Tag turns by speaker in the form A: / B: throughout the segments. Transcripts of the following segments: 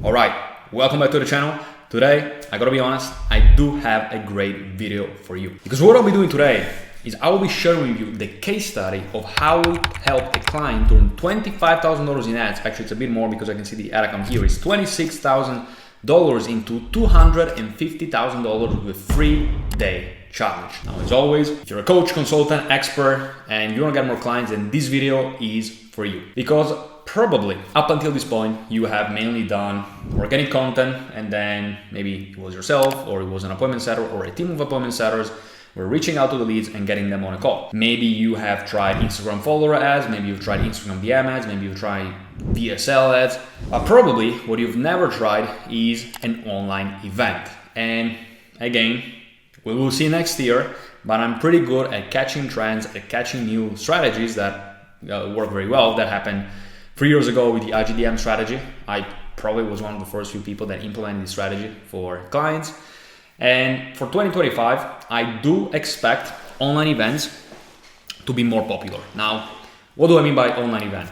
A: All right, welcome back to the channel. Today, I gotta be honest, I do have a great video for you. Because what I'll be doing today is I will be sharing with you the case study of how we helped a client to earn $25,000 in ads. Actually, it's a bit more because I can see the ad account here is $26,000 into $250,000 with a 3-day challenge. Now, as always, if you're a coach, consultant, expert, and you want to get more clients, then this video is for you. Because probably up until this point, you have mainly done organic content, and then maybe it was yourself, or it was an appointment setter, or a team of appointment setters. We're reaching out to the leads and getting them on a call. Maybe you have tried Instagram follower ads, maybe you've tried Instagram DM ads, maybe you've tried VSL ads. Probably what you've never tried is an online event. And again, we will see next year, but I'm pretty good at catching trends, at catching new strategies that work very well. That happened 3 years ago with the IGDM strategy. I probably was one of the first few people that implemented this strategy for clients. And for 2025, I do expect online events to be more popular. Now, what do I mean by online event?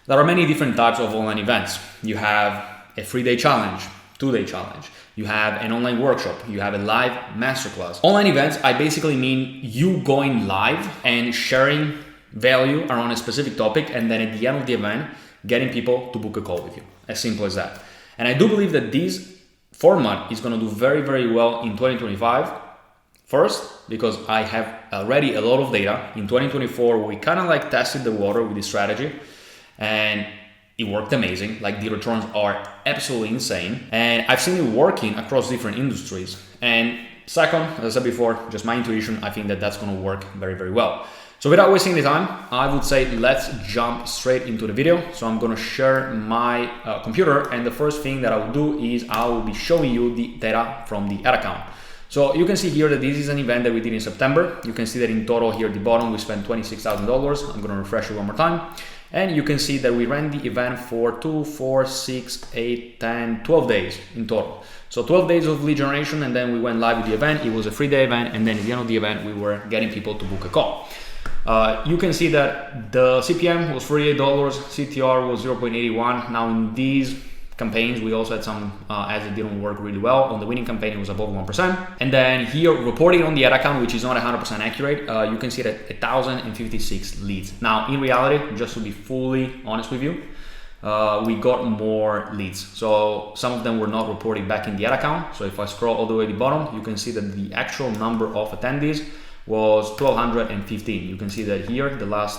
A: There are many different types of online events. You have a 3-day challenge, 2-day challenge. You have an online workshop. You have a live masterclass. Online events, I basically mean you going live and sharing value around a specific topic, and then at the end of the event, getting people to book a call with you. As simple as that. And I do believe that this format is going to do very, very well in 2025. First, because I have already a lot of data. In 2024, we kind of like tested the water with this strategy, and it worked amazing. Like, the returns are absolutely insane. And I've seen it working across different industries. And second, as I said before, just my intuition, I think that that's going to work very, very well. So without wasting any time, I would say let's jump straight into the video. So I'm going to share my computer, and the first thing that I will do is I will be showing you the data from the ad account. So you can see here that this is an event that we did in September. You can see that in total here at the bottom, we spent $26,000. I'm going to refresh it one more time. And you can see that we ran the event for 2, 4, 6, 8, 10, 12 days in total. So 12 days of lead generation, and then we went live with the event. It was a 3-day event, and then at the end of the event, we were getting people to book a call. You can see that the CPM was $48, CTR was 0.81. Now in these campaigns, we also had some ads that didn't work really well. On the winning campaign, it was above 1%. And then here, reporting on the ad account, which is not 100% accurate, you can see that 1,056 leads. Now, in reality, just to be fully honest with you, we got more leads. So some of them were not reported back in the ad account. So if I scroll all the way to the bottom, you can see that the actual number of attendees was 1,215. You can see that here, the last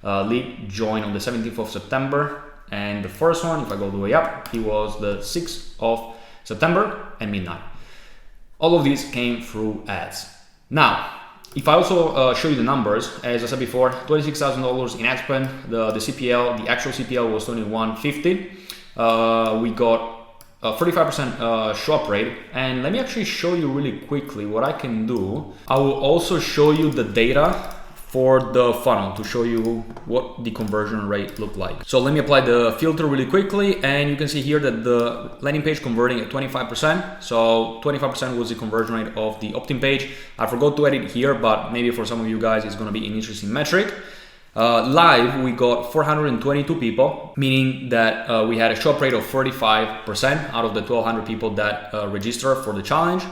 A: lead joined on the 17th of September. And the first one, if I go all the way up, it was the 6th of September at midnight. All of these came through ads. Now, if I also show you the numbers, as I said before, $26,000 in ad spend. The CPL, the actual CPL was $21.50. We got a 35% show-up rate. And let me actually show you really quickly what I can do. I will also show you the data for the funnel to show you what the conversion rate looked like. So let me apply the filter really quickly, and you can see here that the landing page converting at 25%. So 25% was the conversion rate of the opt-in page. I forgot to add it here, but maybe for some of you guys, it's gonna be an interesting metric. Live, we got 422 people, meaning that we had a show-up rate of 35% out of the 1,200 people that registered for the challenge.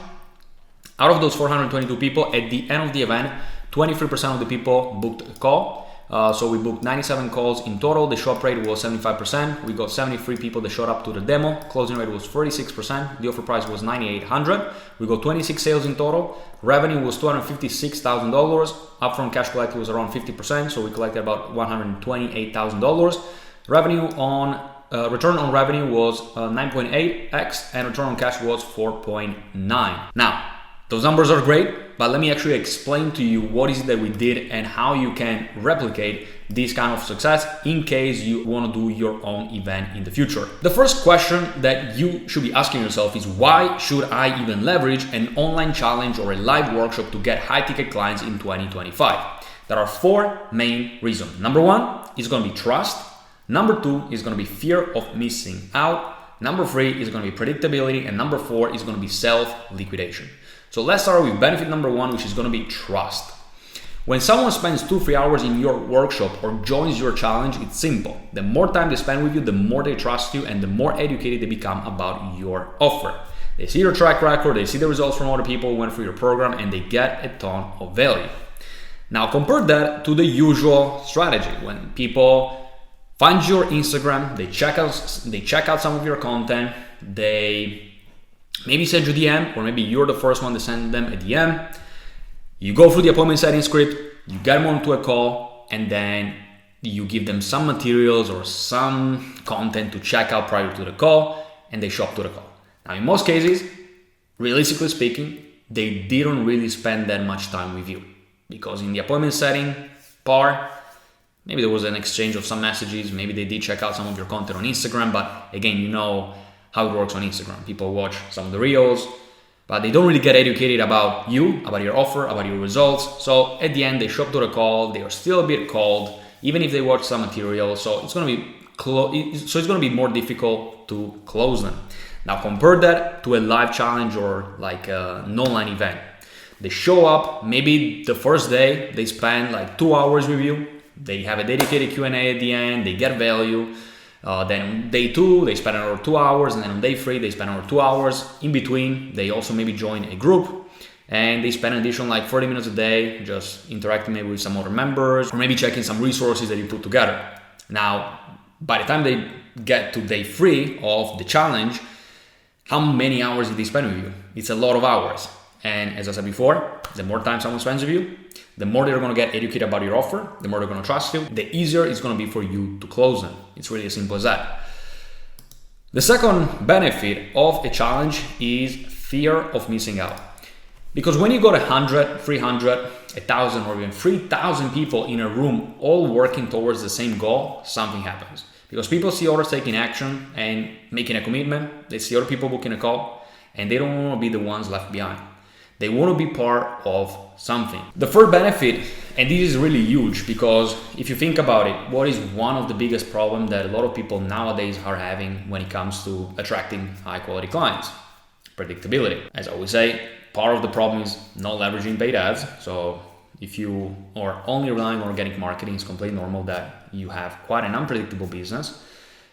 A: Out of those 422 people, at the end of the event, 23% of the people booked a call. So we booked 97 calls in total. The show-up rate was 75%. We got 73 people that showed up to the demo. Closing rate was 46%. The offer price was $9,800. We got 26 sales in total. Revenue was $256,000. Upfront cash collected was around 50%. So we collected about $128,000. Revenue on return on revenue was 9.8x, and return on cash was 4.9. Now, those numbers are great, but let me actually explain to you what is it that we did and how you can replicate this kind of success in case you want to do your own event in the future. The first question that you should be asking yourself is, why should I even leverage an online challenge or a live workshop to get high-ticket clients in 2025? There are 4 main reasons. Number 1 is going to be trust. Number 2 is going to be fear of missing out. Number 3 is going to be predictability. And number 4 is going to be self-liquidation. So let's start with benefit number 1, which is going to be trust. When someone spends 2-3 hours in your workshop or joins your challenge, it's simple. The more time they spend with you, the more they trust you and the more educated they become about your offer. They see your track record, they see the results from other people who went through your program, and they get a ton of value. Now compare that to the usual strategy. When people find your Instagram, they check out some of your content, they maybe send you a DM, or maybe you're the first one to send them a DM. You go through the appointment setting script, you get them onto a call, and then you give them some materials or some content to check out prior to the call, and they show up to the call. Now, in most cases, realistically speaking, they didn't really spend that much time with you, because in the appointment setting part, maybe there was an exchange of some messages, maybe they did check out some of your content on Instagram, but again, you know how it works on Instagram. People watch some of the reels, but they don't really get educated about you, about your offer, about your results. So at the end, they show up to the call, they are still a bit cold, even if they watch some material. So it's going to be more difficult to close them. Now compare that to a live challenge or like an online event. They show up, maybe the first day they spend like 2 hours with you. They have a dedicated Q&A at the end, they get value. Then on day 2, they spend another 2 hours, and then on day 3, they spend another 2 hours. In between, they also maybe join a group, and they spend an additional like 30 minutes a day just interacting maybe with some other members, or maybe checking some resources that you put together. Now, by the time they get to day 3 of the challenge, how many hours did they spend with you? It's a lot of hours. And as I said before, the more time someone spends with you, the more they're going to get educated about your offer, the more they're going to trust you, the easier it's going to be for you to close them. It's really as simple as that. The second benefit of a challenge is fear of missing out. Because when you got 100, 300, 1,000, or even 3,000 people in a room all working towards the same goal, something happens. Because people see others taking action and making a commitment, they see other people booking a call, and they don't want to be the ones left behind. They want to be part of something. The third benefit, and this is really huge, because if you think about it, what is one of the biggest problems that a lot of people nowadays are having when it comes to attracting high quality clients? Predictability. As I always say, part of the problem is not leveraging paid ads. So if you are only relying on organic marketing, it's completely normal that you have quite an unpredictable business,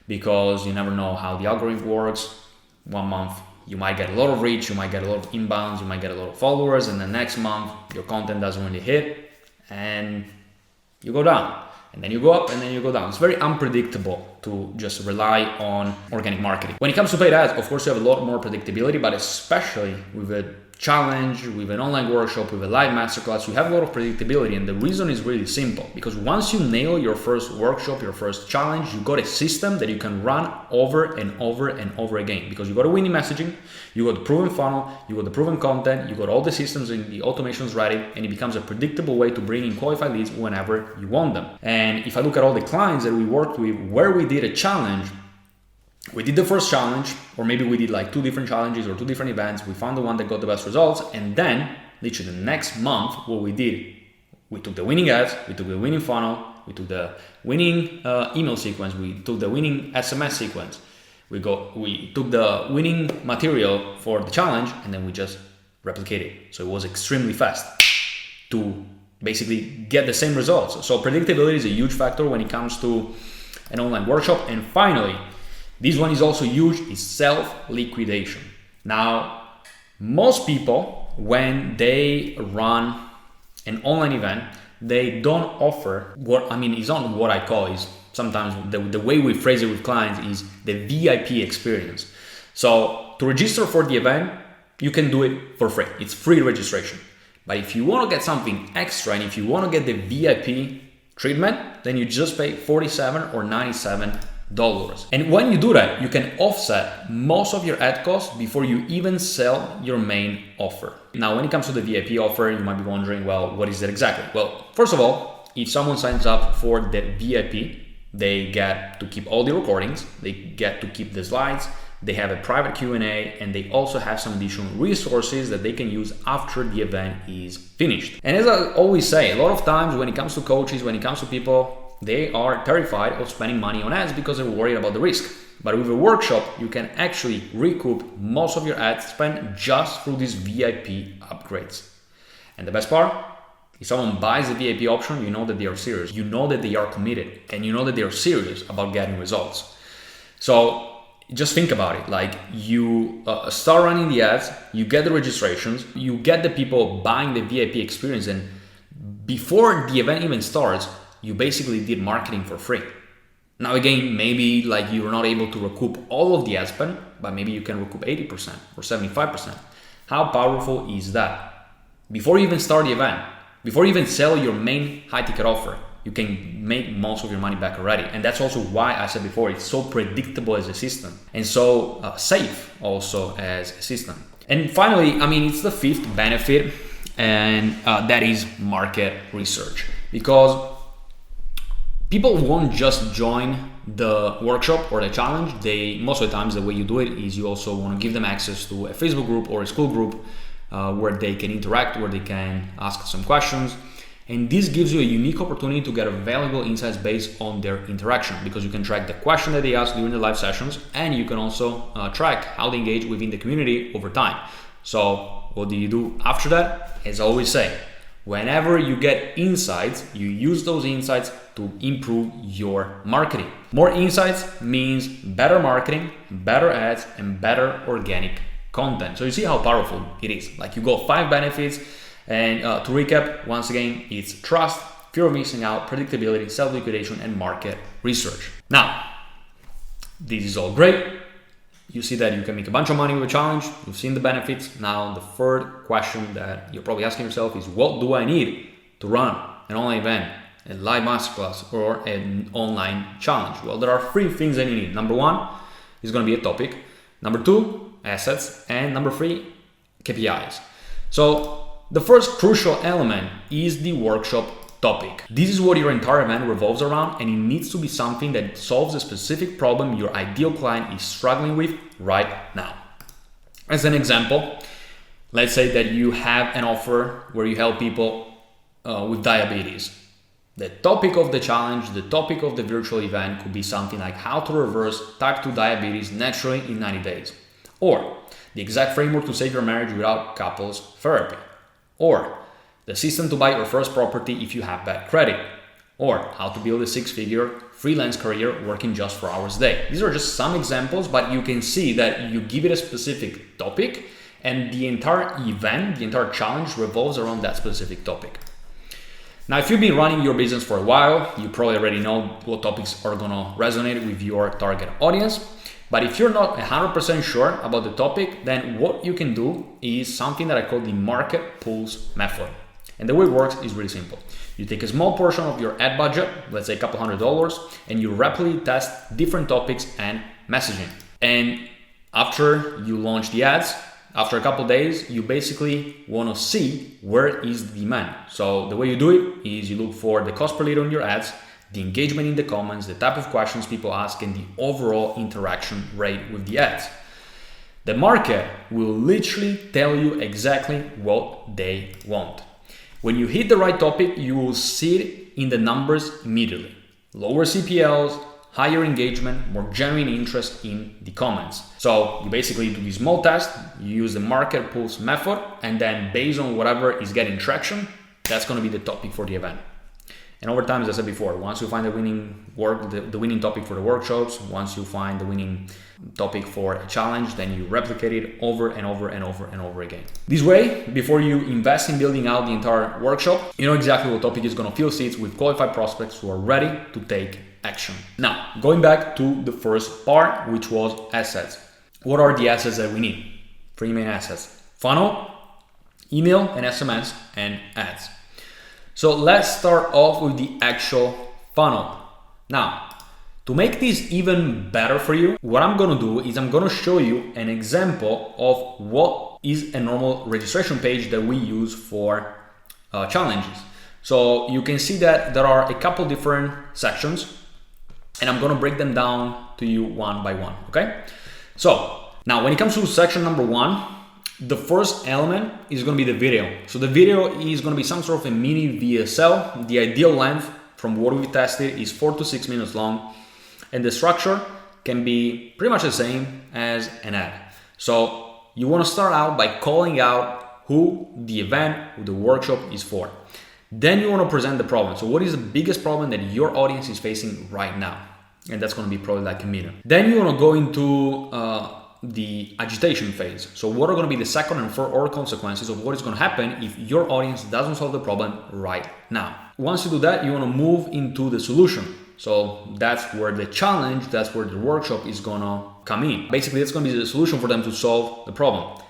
A: because you never know how the algorithm works. 1 month you might get a lot of reach, you might get a lot of inbounds, you might get a lot of followers, and the next month your content doesn't really hit and you go down, and then you go up, and then you go down. It's very unpredictable to just rely on organic marketing. When it comes to paid ads, of course you have a lot more predictability, but especially with a challenge, with an online workshop, with a live masterclass, you have a lot of predictability. And the reason is really simple, because once you nail your first workshop, your first challenge, you got a system that you can run over and over and over again, because you got a winning messaging, you got the proven funnel, you got the proven content, you got all the systems and the automations ready, and it becomes a predictable way to bring in qualified leads whenever you want them. And if I look at all the clients that we worked with where we did a challenge, we did the first challenge, or maybe we did like 2 different challenges or 2 different events. We found the one that got the best results, and then literally the next month, what we did, we took the winning ads, we took the winning funnel, we took the winning email sequence, we took the winning SMS sequence, we took the winning material for the challenge, and then we just replicated. So it was extremely fast to basically get the same results. So predictability is a huge factor when it comes to an online workshop. And finally, this one is also huge, is self-liquidation. Now, most people, when they run an online event, they don't offer it's not what I call, is sometimes the way we phrase it with clients is the VIP experience. So to register for the event, you can do it for free. It's free registration. But if you want to get something extra, and if you want to get the VIP treatment, then you just pay $47 or $97. And when you do that, you can offset most of your ad costs before you even sell your main offer. Now, when it comes to the VIP offer, you might be wondering, well, what is it exactly? Well, first of all, if someone signs up for the VIP, they get to keep all the recordings, they get to keep the slides, they have a private Q&A, and they also have some additional resources that they can use after the event is finished. And as I always say, a lot of times when it comes to coaches, when it comes to people, they are terrified of spending money on ads because they're worried about the risk. But with a workshop, you can actually recoup most of your ad spend just through these VIP upgrades. And the best part, If someone buys the VIP option, you know that they are serious. You know that they are committed, and you know that they are serious about getting results. So just think about it. Like, you start running the ads, you get the registrations, you get the people buying the VIP experience, and before the event even starts, you basically did marketing for free. Now again, maybe like you're not able to recoup all of the ad spend, but maybe you can recoup 80% or 75%. How powerful is that? Before you even start the event, before you even sell your main high ticket offer, you can make most of your money back already. And that's also why I said before, it's so predictable as a system and so safe also as a system. And finally, it's the fifth benefit, and that is market research. Because people won't just join the workshop or the challenge. Most of the times, the way you do it is you also want to give them access to a Facebook group or a school group where they can interact, where they can ask some questions. And this gives you a unique opportunity to get valuable insights based on their interaction, because you can track the question that they ask during the live sessions, and you can also track how they engage within the community over time. So what do you do after that? As I always say, whenever you get insights, you use those insights to improve your marketing. More insights means better marketing, better ads, and better organic content. So you see how powerful it is. Like, you got 5 benefits. And to recap, once again, it's trust, fear of missing out, predictability, self-liquidation, and market research. Now, this is all great. You see that you can make a bunch of money with a challenge. You've seen the benefits. Now, the third question that you're probably asking yourself is, what do I need to run an online event, a live masterclass, or an online challenge? Well, there are 3 things that you need. Number 1 is going to be a topic. Number 2, assets. And number 3, KPIs. So the first crucial element is the workshop topic. This is what your entire event revolves around, and it needs to be something that solves a specific problem your ideal client is struggling with right now. As an example, let's say that you have an offer where you help people with diabetes. The topic of the challenge, the topic of the virtual event could be something like how to reverse type 2 diabetes naturally in 90 days. Or the exact framework to save your marriage without couples therapy. Or the system to buy your first property if you have bad credit. Or how to build a 6-figure freelance career working just 4 hours a day. These are just some examples, but you can see that you give it a specific topic and the entire event, the entire challenge revolves around that specific topic. Now, if you've been running your business for a while, you probably already know what topics are gonna resonate with your target audience. But if you're not 100% sure about the topic, then what you can do is something that I call the market pulse method. And the way it works is really simple. You take a small portion of your ad budget, let's say a couple $100, and you rapidly test different topics and messaging. And after you launch the ads, after a couple days, you basically want to see where is the demand. So the way you do it is you look for the cost per lead on your ads, the engagement in the comments, the type of questions people ask, and the overall interaction rate with the ads. The market will literally tell you exactly what they want. When you hit the right topic, you will see it in the numbers immediately. Lower CPLs, higher engagement, more genuine interest in the comments. So you basically do this small test, you use the market pulse method, and then based on whatever is getting traction, that's going to be the topic for the event. And over time, as I said before, once you find the winning topic for the workshops, once you find the winning topic for a challenge, then you replicate it over and over and over and over again. This way, before you invest in building out the entire workshop, you know exactly what topic is going to fill seats with qualified prospects who are ready to take action. Now, going back to the first part, which was assets. What are the assets that we need? 3 main assets: funnel, email and SMS, and ads. So let's start off with the actual funnel. Now, to make this even better for you, what I'm gonna do is I'm gonna show you an example of what is a normal registration page that we use for challenges. So you can see that there are a couple different sections, and I'm gonna break them down to you one by one, okay? So now when it comes to section number 1, the first element is going to be the video. So the video is going to be some sort of a mini VSL. The ideal length from what we tested is 4 to 6 minutes long. And the structure can be pretty much the same as an ad. So you want to start out by calling out who the event, who the workshop is for. Then you want to present the problem. So what is the biggest problem that your audience is facing right now? And that's going to be probably like a minute. Then you want to go into the agitation phase. So what are going to be the second and third order consequences of what is going to happen if your audience doesn't solve the problem right now? Once you do that, you want to move into the solution. So that's where the challenge, that's where the workshop is going to come in. Basically, that's going to be the solution for them to solve the problem.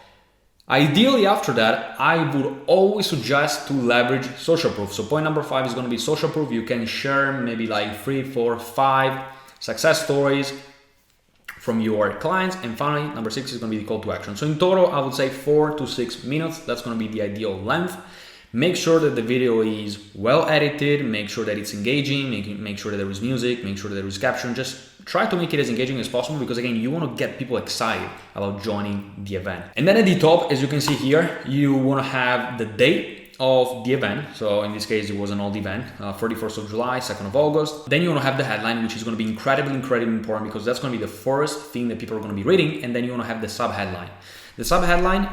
A: Ideally, after that, I would always suggest to leverage social proof. So point number 5 is going to be social proof. You can share maybe like 3, 4, 5 success stories from your clients. And finally, number 6 is going to be the call to action. So in total, I would say 4 to 6 minutes. That's going to be the ideal length. Make sure that the video is well edited, make sure that it's engaging, make sure that there is music, make sure that there is caption. Just try to make it as engaging as possible, because again, you want to get people excited about joining the event. And then at the top, as you can see here, you want to have the date of the event. So in this case, it was an old event, 31st of July, 2nd of August. Then you want to have the headline, which is going to be incredibly important, because that's going to be the first thing that people are going to be reading. And then you want to have the sub-headline. The sub-headline,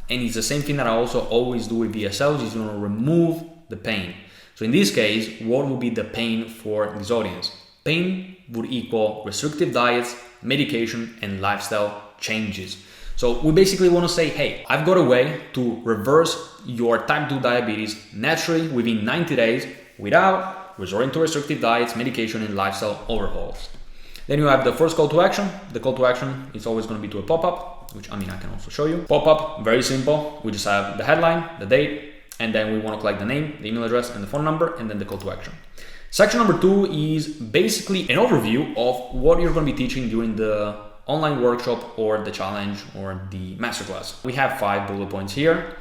A: and it's the same thing that I also always do with VSLs, is you want to remove the pain. So in this case, what would be the pain for this audience? Pain would equal restrictive diets, medication, and lifestyle changes. So we basically want to say, hey, I've got a way to reverse your type 2 diabetes naturally within 90 days without resorting to restrictive diets, medication, and lifestyle overhauls. Then you have the first call to action. The call to action is always going to be to a pop-up, which I can also show you. Pop-up, very simple. We just have the headline, the date, and then we want to collect the name, the email address, and the phone number, and then the call to action. Section number 2 is basically an overview of what you're going to be teaching during the online workshop or the challenge or the masterclass. We have 5 bullet points here.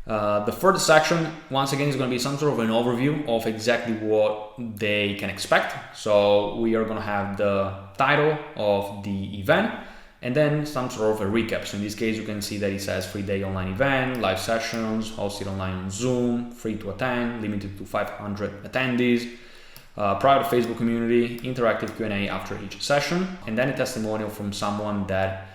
A: The first section, once again, is going to be some sort of an overview of exactly what they can expect. So we are going to have the title of the event and then some sort of a recap. So in this case, you can see that it says 3-day online event, live sessions, hosted online on Zoom, free to attend, limited to 500 attendees, private Facebook community, interactive Q&A after each session, and then a testimonial from someone that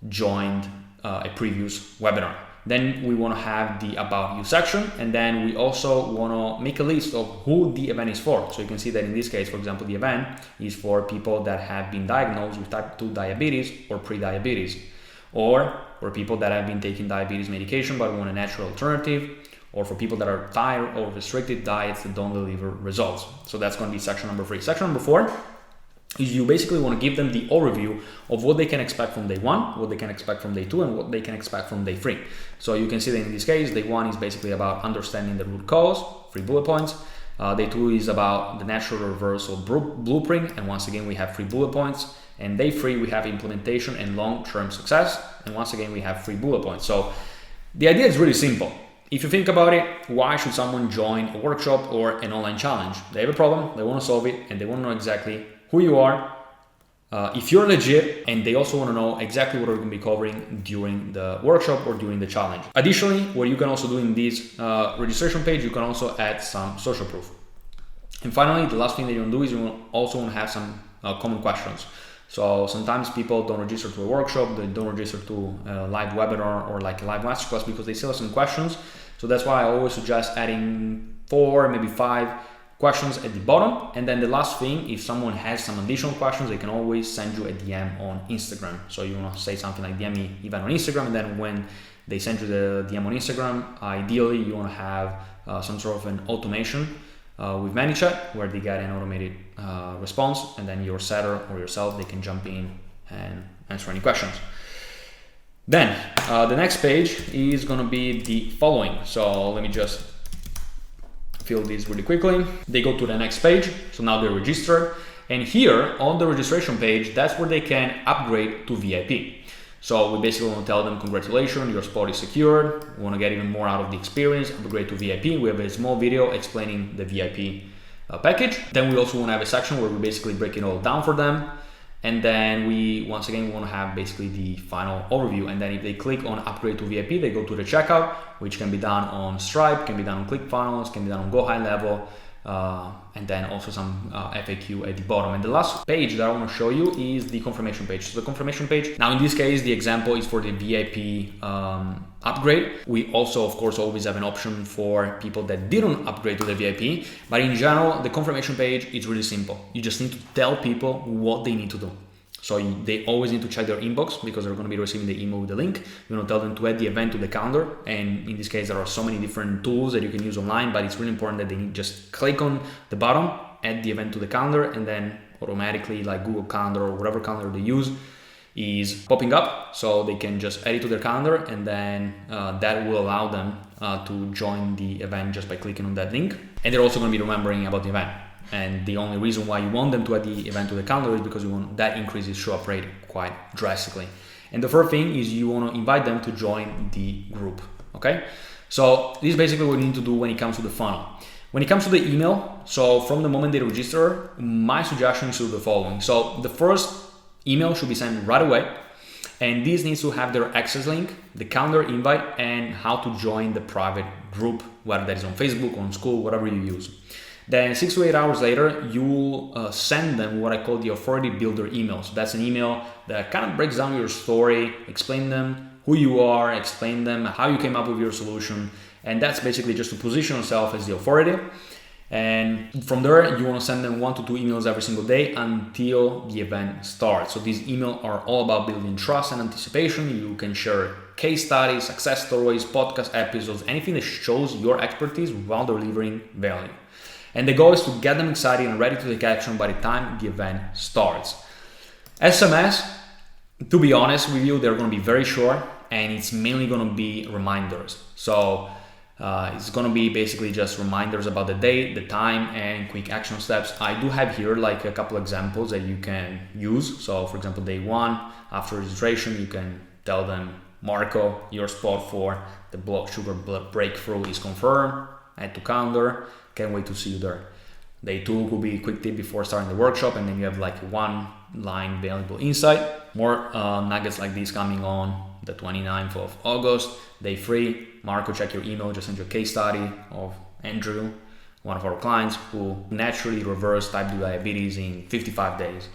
A: joined a previous webinar. Then we want to have the About You section, and then we also want to make a list of who the event is for. So you can see that in this case, for example, the event is for people that have been diagnosed with type 2 diabetes or pre-diabetes, or for people that have been taking diabetes medication but want a natural alternative, or for people that are tired of restricted diets that don't deliver results. So that's going to be section number 3. Section number 4 is you basically want to give them the overview of what they can expect from day 1, what they can expect from day 2, and what they can expect from day 3. So you can see that in this case, day 1 is basically about understanding the root cause, 3 bullet points. Day 2 is about the natural reversal blueprint, and once again, we have 3 bullet points. And day 3, we have implementation and long-term success, and once again, we have 3 bullet points. So the idea is really simple. If you think about it, why should someone join a workshop or an online challenge? They have a problem, they want to solve it, and they want to know exactly who you are, if you're legit, and they also want to know exactly what we're going to be covering during the workshop or during the challenge. Additionally, what you can also do in this registration page, you can also add some social proof. And finally, the last thing that you want to do is you also want to have some common questions. So sometimes people don't register to a workshop, they don't register to a live webinar or like a live masterclass because they still have some questions. So that's why I always suggest adding 4, maybe 5 questions at the bottom. And then the last thing, if someone has some additional questions, they can always send you a DM on Instagram. So you want to say something like DM me even on Instagram, and then when they send you the DM on Instagram, ideally you want to have some sort of an automation with ManyChat where they get an automated response, and then your setter or yourself, they can jump in and answer any questions. Then the next page is going to be the following. So let me just fill this really quickly. They go to the next page. So now they're registered. And here on the registration page, that's where they can upgrade to VIP. So we basically want to tell them, congratulations, your spot is secured. We want to get even more out of the experience, upgrade to VIP. We have a small video explaining the VIP package. Then we also want to have a section where we basically break it all down for them. And then we, once again, want to have basically the final overview. And then if they click on upgrade to VIP, they go to the checkout, which can be done on Stripe, can be done on ClickFunnels, can be done on Go High Level, and then also some FAQ at the bottom. And the last page that I want to show you is the confirmation page. So the confirmation page, now in this case, the example is for the VIP upgrade. We also, of course, always have an option for people that didn't upgrade to the VIP, but in general, the confirmation page is really simple. You just need to tell people what they need to do. So they always need to check their inbox because they're going to be receiving the email with the link. You want to tell them to add the event to the calendar. And in this case, there are so many different tools that you can use online, but it's really important that they need just click on the button, add the event to the calendar, and then automatically, like Google Calendar or whatever calendar they use, is popping up. So they can just add it to their calendar, and then that will allow them to join the event just by clicking on that link. And they're also going to be remembering about the event. And the only reason why you want them to add the event to the calendar is because you want that increases show up rate quite drastically. And the third thing is you want to invite them to join the group. Okay, so this is basically what you need to do when it comes to the funnel. When it comes to the email, so from the moment they register, my suggestion is to do the following. So the first email should be sent right away, and this needs to have their access link, the calendar invite, and how to join the private group, whether that is on Facebook, on school, whatever you use. Then 6 to 8 hours later, you'll send them what I call the authority builder email. So that's an email that kind of breaks down your story, explain them who you are, explain them how you came up with your solution. And that's basically just to position yourself as the authority. And from there, you want to send them 1 to 2 emails every single day until the event starts. So these emails are all about building trust and anticipation. You can share case studies, success stories, podcast episodes, anything that shows your expertise while delivering value. And the goal is to get them excited and ready to take action by the time the event starts. SMS, to be honest with you, they're going to be very short, and it's mainly going to be reminders. So it's going to be basically just reminders about the date, the time, and quick action steps. I do have here like a couple examples that you can use. So for example, day 1, after registration, you can tell them, Marco, your spot for the blood sugar breakthrough is confirmed, add to calendar. Can't wait to see you there. Day 2 could be a quick tip before starting the workshop, and then you have like 1 line valuable insight. More nuggets like these coming on the 29th of August. Day 3, Marco, check your email, just send you a case study of Andrew, one of our clients who naturally reversed type 2 diabetes in 55 days.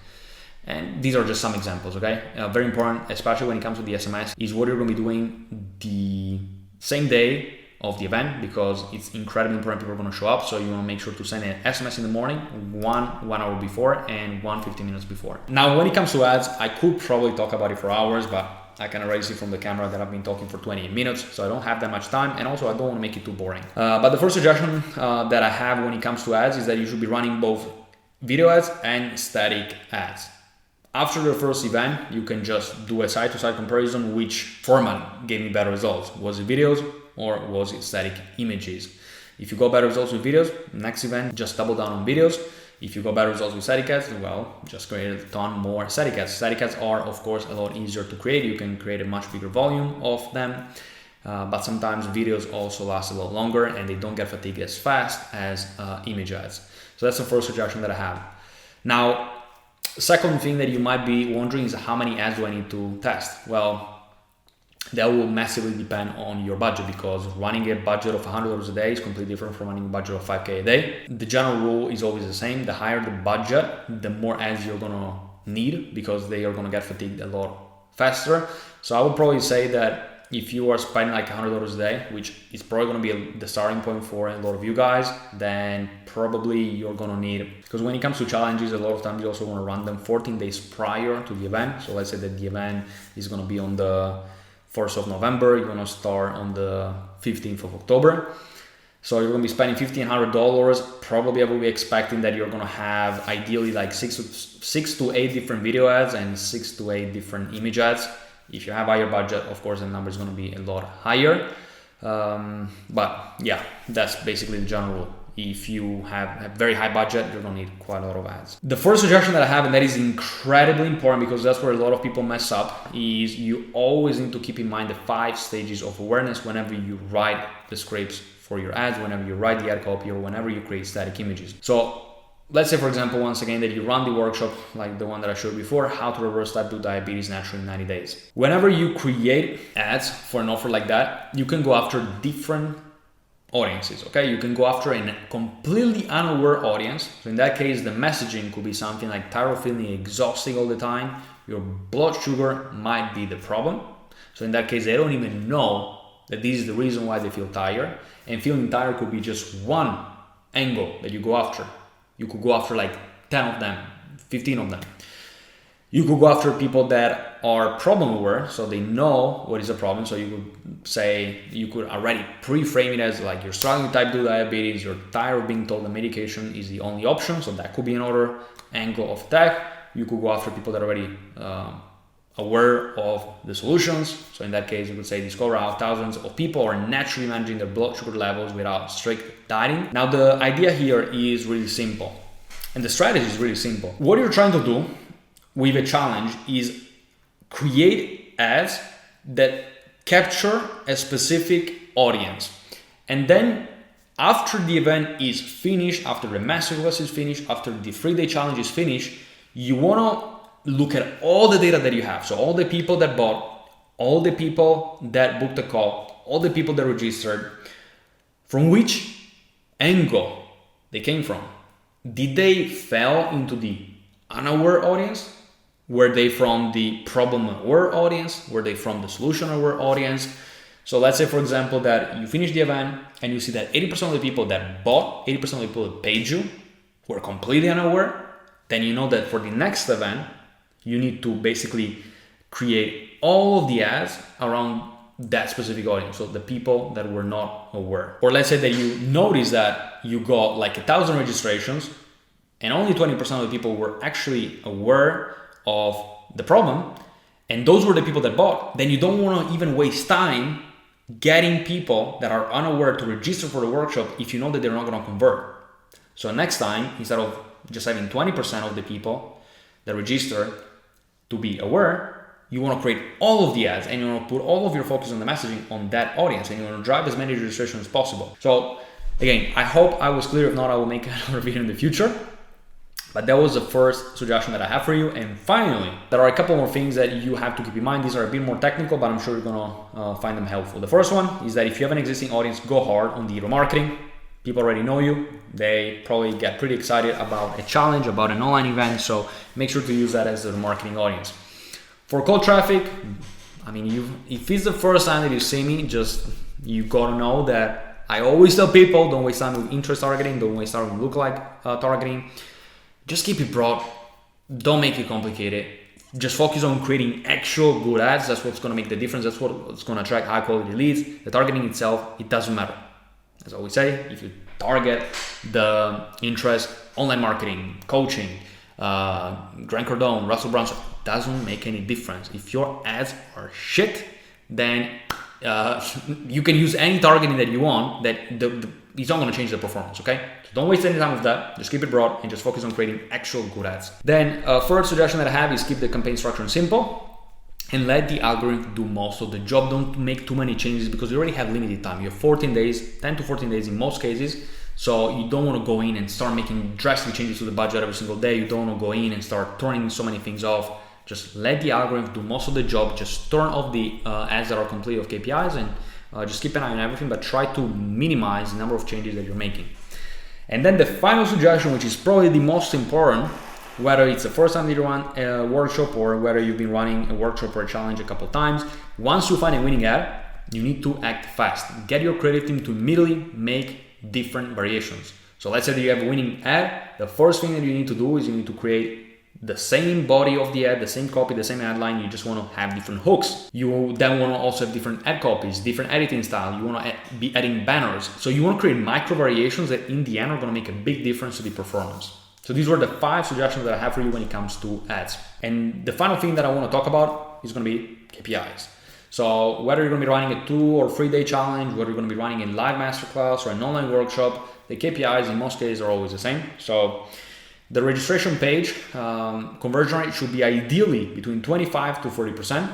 A: And these are just some examples, okay? Very important, especially when it comes to the SMS, is what you're going to be doing the same day of the event, because it's incredibly important people are going to show up. So you want to make sure to send an SMS in the morning, one hour before, and 15 minutes before. Now, when it comes to ads, I could probably talk about it for hours, but I can already see from the camera that I've been talking for 20 minutes, so I don't have that much time, and also I don't want to make it too boring. But the first suggestion that I have when it comes to ads is that you should be running both video ads and static ads. After the first event, you can just do a side-to-side comparison, which format gave me better results. Was it videos or was it static images? If you got better results with videos, next event, just double down on videos. If you got better results with static ads, well, just create a ton more static ads. Static ads are, of course, a lot easier to create. You can create a much bigger volume of them, but sometimes videos also last a lot longer and they don't get fatigued as fast as image ads. So that's the first suggestion that I have. Now, second thing that you might be wondering is how many ads do I need to test? Well, that will massively depend on your budget, because running a budget of $100 a day is completely different from running a budget of $5K a day. The general rule is always the same. The higher the budget, the more ads you're gonna need, because they are gonna get fatigued a lot faster. So I would probably say that if you are spending like $100 a day, which is probably gonna be the starting point for a lot of you guys, then probably you're gonna need, because when it comes to challenges, a lot of times you also wanna run them 14 days prior to the event. So let's say that the event is gonna be on the 1st of November, you're gonna start on the 15th of October. So you're gonna be spending $1,500. Probably I will be expecting that you're gonna have ideally like six to eight different video ads and 6 to 8 different image ads. If you have higher budget, of course, the number is gonna be a lot higher. But yeah, that's basically the general rule. If you have a very high budget, you're gonna need quite a lot of ads. The first suggestion that I have, and that is incredibly important because that's where a lot of people mess up, is you always need to keep in mind the 5 stages of awareness whenever you write the scripts for your ads, whenever you write the ad copy, or whenever you create static images. So let's say, for example, once again, that you run the workshop like the one that I showed before, how to reverse type 2 diabetes naturally in 90 days. Whenever you create ads for an offer like that, you can go after different audiences, okay? You can go after a completely unaware audience. So in that case, the messaging could be something like tired of feeling exhausting all the time. Your blood sugar might be the problem. So in that case, they don't even know that this is the reason why they feel tired. And feeling tired could be just one angle that you go after. You could go after like 10 of them, 15 of them. You could go after people that are problem aware, so they know what is a problem. So you could say, you could already pre-frame it as like you're struggling with type 2 diabetes, you're tired of being told that medication is the only option. So that could be another angle of attack. You could go after people that are already aware of the solutions. So in that case, you could say discover how thousands of people are naturally managing their blood sugar levels without strict dieting. Now the idea here is really simple, and the strategy is really simple. What you're trying to do with a challenge is create ads that capture a specific audience. And then after the event is finished, after the masterclass is finished, after the 3-day challenge is finished, you wanna look at all the data that you have. So all the people that bought, all the people that booked a call, all the people that registered, from which angle they came from. Did they fall into the unaware audience? Were they from the problem-aware audience? Were they from the solution-aware audience? So let's say, for example, that you finish the event and you see that 80% of the people that bought, 80% of the people that paid you were completely unaware. Then you know that for the next event, you need to basically create all of the ads around that specific audience. So the people that were not aware. Or let's say that you notice that you got like 1,000 registrations and only 20% of the people were actually aware of the problem, and those were the people that bought. Then you don't want to even waste time getting people that are unaware to register for the workshop if you know that they're not going to convert. So next time, instead of just having 20% of the people that register to be aware, you want to create all of the ads and you want to put all of your focus on the messaging on that audience, and you want to drive as many registrations as possible. So again, I hope I was clear. If not, I will make another video in the future. But that was the first suggestion that I have for you. And finally, there are a couple more things that you have to keep in mind. These are a bit more technical, but I'm sure you're gonna find them helpful. The first one is that if you have an existing audience, go hard on the marketing. People already know you. They probably get pretty excited about a challenge, about an online event. So make sure to use that as a marketing audience. For cold traffic, I mean, if it's the first time that you see me, you gotta know that I always tell people, don't waste time with interest targeting, don't waste time with lookalike targeting. Just keep it broad. Don't make it complicated. Just focus on creating actual good ads. That's what's going to make the difference. That's what's going to attract high quality leads. The targeting itself, it doesn't matter. As I always say, if you target the interest, online marketing, coaching, Grant Cardone, Russell Brunson, doesn't make any difference. If your ads are shit, then you can use any targeting that you want. It's not going to change the performance, okay? So don't waste any time with that. Just keep it broad and just focus on creating actual good ads. Then third suggestion that I have is keep the campaign structure simple and let the algorithm do most of the job. Don't make too many changes because you already have limited time. You have 14 days, 10 to 14 days in most cases. So you don't want to go in and start making drastic changes to the budget every single day. You don't want to go in and start turning so many things off. Just let the algorithm do most of the job. Just turn off the ads that are complete of KPIs and just keep an eye on everything, but try to minimize the number of changes that you're making. And then the final suggestion, which is probably the most important, whether it's the first time that you run a workshop or whether you've been running a workshop or a challenge a couple of times, once you find a winning ad, you need to act fast. Get your creative team to immediately make different variations. So let's say that you have a winning ad. The first thing that you need to do is you need to create the same body of the ad, the same copy, the same headline. You just want to have different hooks. You then want to also have different ad copies, different editing style. You want to be adding banners. So you want to create micro variations that in the end are going to make a big difference to the performance. So these were the 5 suggestions that I have for you when it comes to ads. And the final thing that I want to talk about is going to be KPIs. So whether you're going to be running a 2 or 3 day challenge, whether you're going to be running a live masterclass or an online workshop, the KPIs in most cases are always the same. So the registration page conversion rate should be ideally between 25 to 40%.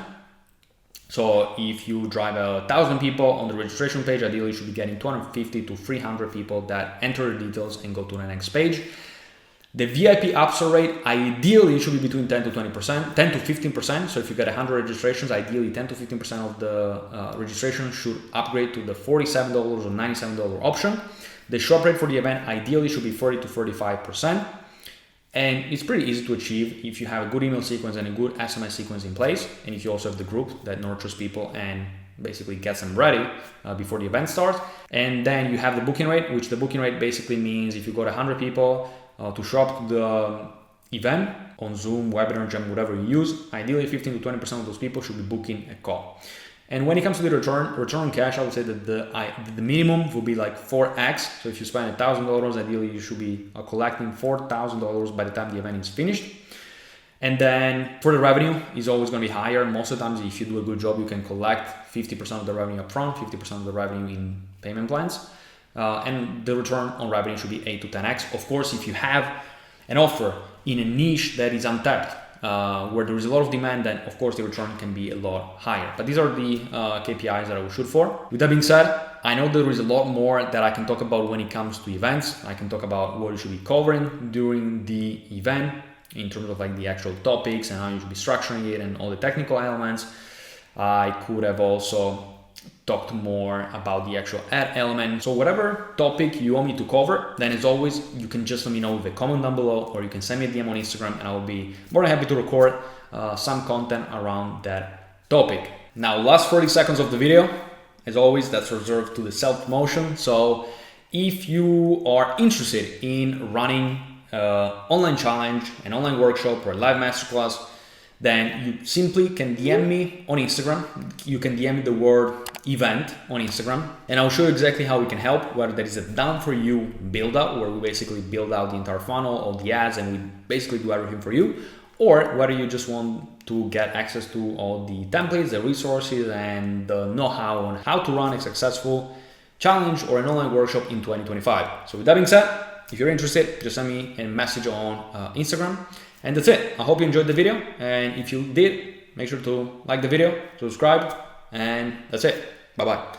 A: So if you drive 1,000 people on the registration page, ideally you should be getting 250 to 300 people that enter the details and go to the next page. The VIP upsell rate ideally should be between 10 to 20%, 10 to 15%. So if you get 100 registrations, ideally 10 to 15% of the registration should upgrade to the $47 or $97 option. The shop rate for the event ideally should be 40 to 35%. And it's pretty easy to achieve if you have a good email sequence and a good SMS sequence in place. And if you also have the group that nurtures people and basically gets them ready before the event starts. And then you have the booking rate, which the booking rate basically means if you got 100 people to show up to the event on Zoom, webinar, Jam, whatever you use, ideally 15 to 20% of those people should be booking a call. And when it comes to the return on cash, I would say that the minimum will be like 4x. So if you spend $1,000, ideally you should be collecting $4,000 by the time the event is finished. And then for the revenue, is always going to be higher. Most of the times, if you do a good job, you can collect 50% of the revenue up front, 50% of the revenue in payment plans. And the return on revenue should be 8 to 10x. Of course, if you have an offer in a niche that is untapped, where there is a lot of demand, then of course the return can be a lot higher. But these are the KPIs that I will shoot for. With that being said, I know there is a lot more that I can talk about when it comes to events. I can talk about what you should be covering during the event in terms of like the actual topics and how you should be structuring it and all the technical elements. I could have also talked more about the actual ad element. So whatever topic you want me to cover, then as always, you can just let me know with a comment down below, or you can send me a DM on Instagram and I will be more than happy to record some content around that topic. Now, last 40 seconds of the video, as always, that's reserved to the self-promotion. So if you are interested in running online challenge, an online workshop, or a live masterclass, then you simply can DM me on Instagram. You can DM me the word event on Instagram, and I'll show you exactly how we can help, whether that is a done for you build out, where we basically build out the entire funnel, all the ads, and we basically do everything for you, or whether you just want to get access to all the templates, the resources, and the know-how on how to run a successful challenge or an online workshop in 2025. So with that being said, if you're interested, just send me a message on Instagram. And that's it. I hope you enjoyed the video. And if you did, make sure to like the video, subscribe, and that's it. Bye-bye.